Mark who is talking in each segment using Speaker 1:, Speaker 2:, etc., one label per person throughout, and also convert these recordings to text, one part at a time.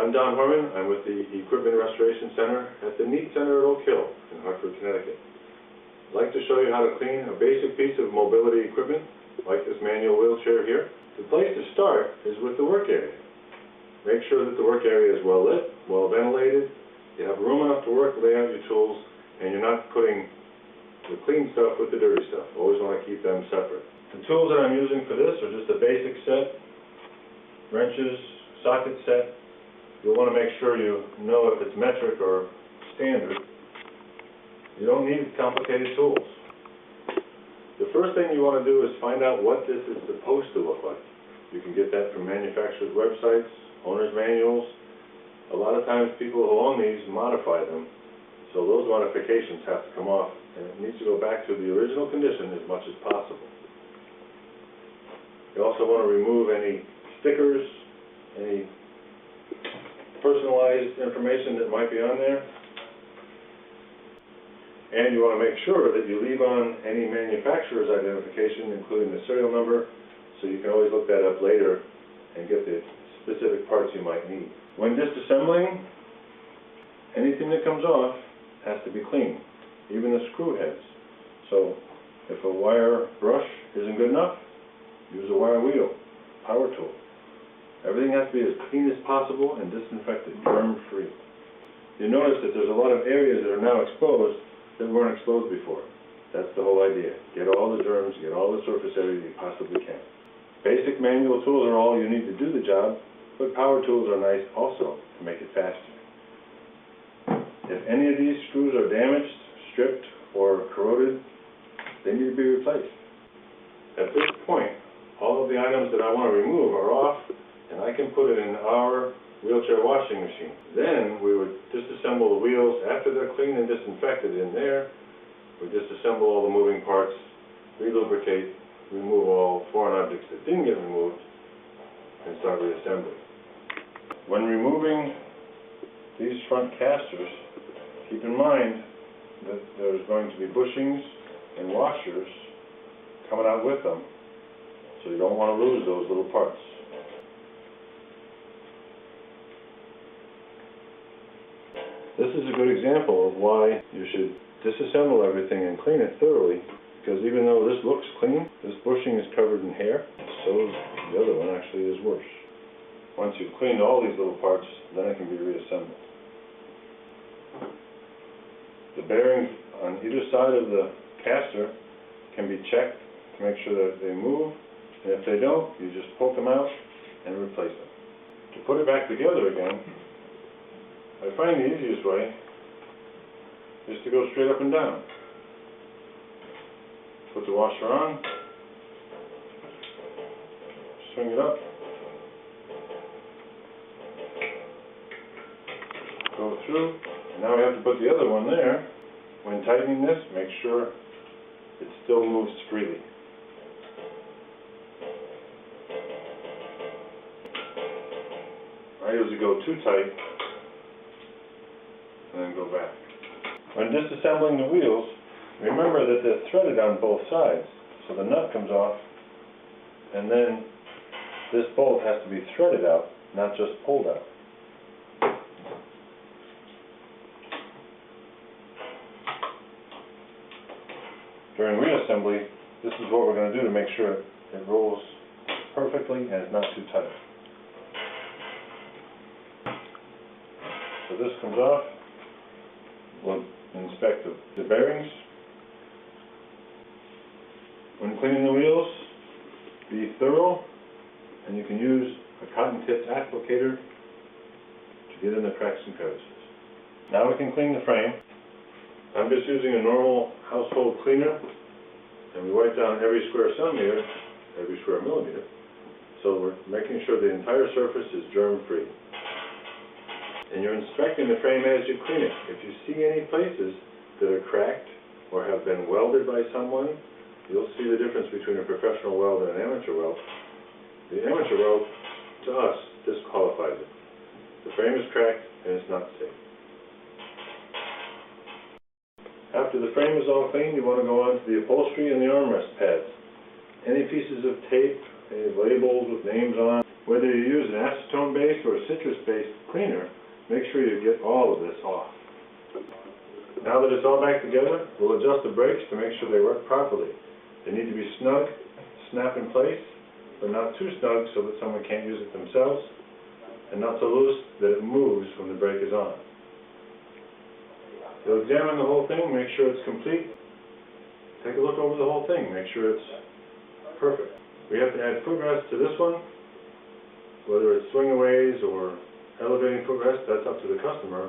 Speaker 1: I'm Don Harmon. I'm with the Equipment Restoration Center at the Neat Center at Oak Hill in Hartford, Connecticut. I'd like to show you how to clean a basic piece of mobility equipment, like this manual wheelchair here. The place to start is with the work area. Make sure that the work area is well lit, well ventilated, you have room enough to work, lay out your tools, and you're not putting the clean stuff with the dirty stuff. Always want to keep them separate. The tools that I'm using for this are just a basic set, wrenches, socket set. You'll want to make sure you know if it's metric or standard. You don't need complicated tools. The first thing you want to do is find out what this is supposed to look like. You can get that from manufacturers' websites, owner's manuals. A lot of times people who own these modify them, so those modifications have to come off, and it needs to go back to the original condition as much as possible. You also want to remove any stickers, any personalized information that might be on there. And you want to make sure that you leave on any manufacturer's identification, including the serial number, so you can always look that up later and get the specific parts you might need. When disassembling, anything that comes off has to be clean, even the screw heads. So if a wire brush isn't good enough, use a wire wheel, power tool. Everything has to be as clean as possible and disinfected, germ-free. You notice that there's a lot of areas that are now exposed that weren't exposed before. That's the whole idea. Get all the germs, get all the surface area you possibly can. Basic manual tools are all you need to do the job, but power tools are nice also to make it faster. If any of these screws are damaged, stripped, or corroded, they need to be replaced. At this point, all of the items that I want to remove are off, and I can put it in our wheelchair washing machine. Then we would disassemble the wheels after they're clean and disinfected in there. We disassemble all the moving parts, relubricate, remove all foreign objects that didn't get removed, and start reassembly. When removing these front casters, keep in mind that there's going to be bushings and washers coming out with them, so you don't want to lose those little parts. This is a good example of why you should disassemble everything and clean it thoroughly, because even though this looks clean, this bushing is covered in hair, so the other one actually is worse. Once you've cleaned all these little parts, then it can be reassembled. The bearings on either side of the caster can be checked to make sure that they move, and if they don't, you just poke them out and replace them. To put it back together again, I find the easiest way is to go straight up and down. Put the washer on, swing it up, go through, and now we have to put the other one there. When tightening this, make sure it still moves freely. I usually go too tight and then go back. When disassembling the wheels, remember that they're threaded on both sides, so the nut comes off, and then this bolt has to be threaded out, not just pulled out. During reassembly, this is what we're going to do to make sure it rolls perfectly and it's not too tight. So this comes off. We'll inspect the bearings. When cleaning the wheels, be thorough, and you can use a cotton tip applicator to get in the cracks and crevices. Now we can clean the frame. I'm just using a normal household cleaner, and we wipe down every square centimeter, every square millimeter, so we're making sure the entire surface is germ-free. And you're inspecting the frame as you clean it. If you see any places that are cracked or have been welded by someone, you'll see the difference between a professional weld and an amateur weld. The amateur weld, to us, disqualifies it. The frame is cracked and it's not safe. After the frame is all clean, you want to go on to the upholstery and the armrest pads. Any pieces of tape, any labels with names on, Whether you use an acetone-based or a citrus-based cleaner, make sure you get all of this off. Now that it's all back together, we'll adjust the brakes to make sure they work properly. They need to be snug, snap in place, but not too snug so that someone can't use it themselves, and not so loose that it moves when the brake is on. You'll examine the whole thing, make sure it's complete. Take a look over the whole thing, make sure it's perfect. We have to add footrest to this one. Whether it's swing-aways or elevating footrest, that's up to the customer.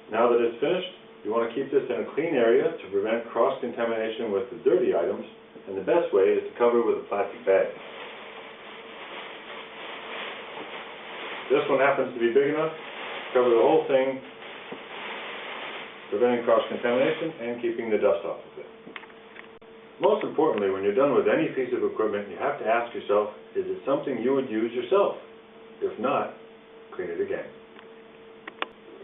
Speaker 1: Now that it's finished, you want to keep this in a clean area to prevent cross-contamination with the dirty items, and the best way is to cover it with a plastic bag. This one happens to be big enough to cover the whole thing, preventing cross-contamination and keeping the dust off of it. Most importantly, when you're done with any piece of equipment, you have to ask yourself, is it something you would use yourself? If not, clean it again.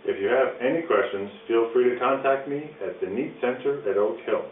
Speaker 1: If you have any questions, feel free to contact me at the Neat Center at Oak Hill.